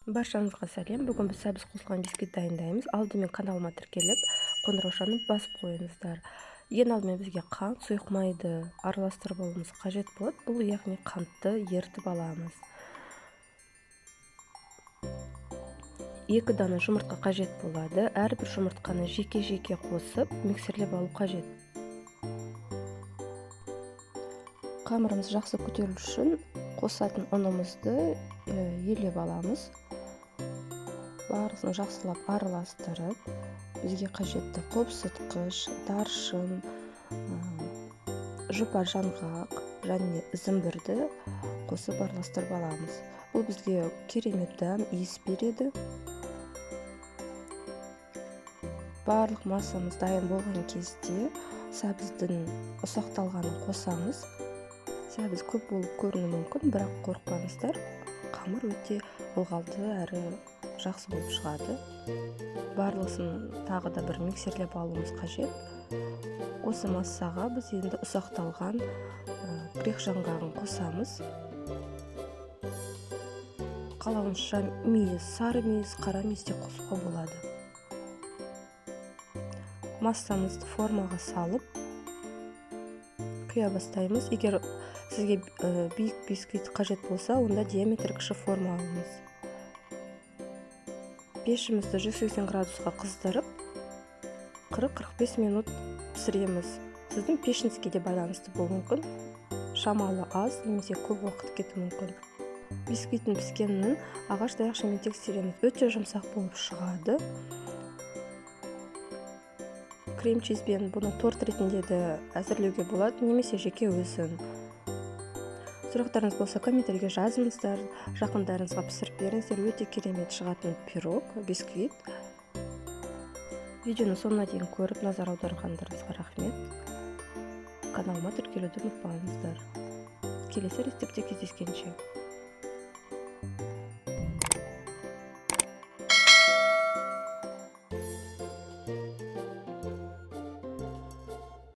Баршаңызға сәлем. Бүгін біз сәбіз қосылған бисквит дайындаймыз. Алдымен каналыма тіркеліп, қоңыраушаны басып қойыңыздар. Ең алдымен бізге қант, сұйық майды араластырып алуымыз қажет болады. Бұл яғни қантты ертіп аламыз. 2 дана жұмыртқа қажет болады. Әрбір жұмыртқаны жеке-жеке қосып, миксерлеп алу қажет. Қамырымыз жақсы көтерілу үшін қосатын ұнымызды елеп аламыз. Барлығын жақсылап араластырып, бізге қажетті қопсытқыш, даршын, жұпар жаңғақ және зімбірді қосып араластырып аламыз. Бұл бізге керемет дәм, иіс береді. Барлық массамыз дайын болған кезде сәбіздің ұсақталғанын қосамыз. Сәбіз көп болып көрінуі мүмкін, бірақ қорықпаңыздар. Қамыр өте ылғалды әрі жақсы болып шығады. Барлығын тағы да бір миксерлеп алуымыз қажет. Осы массаға біз енді ұсақталған грек жаңғағын қосамыз. Қалауынша мейіз, сары мейіз, қара мейіз де қосуға болады. Массамызды формаға салып құя бастаймыз. Егер сізге биік бисквит қажет болса, онда диаметр кіші форма алыңыз. Пешімізді 180 градусқа қыздырып, 40-45 минут пісіреміз. Сіздің пешіңізге де байланысты болуы мүмкін. Шамалы аз, немесе көп уақыт кетуі мүмкін. Бисквиттің піскенін ағаш таяқшамен тексереміз. Өте жұмсақ болып шығады. Крем-чизбен бұны торт ретінде де әзірлеуге болады, немесе жеке өзін. Сұрақтарыңыз болса, комментарийге жазыңыздар, жақындарыңызға пісіріп беріңіздер. Өте керемет шығатын пирог, бисквит. Видеоны соңына дейін көріп, назар аударғандарыңызға рахмет. Каналыма тіркелуді ұмытпаңыздар. Келесі рецептте кездескенше.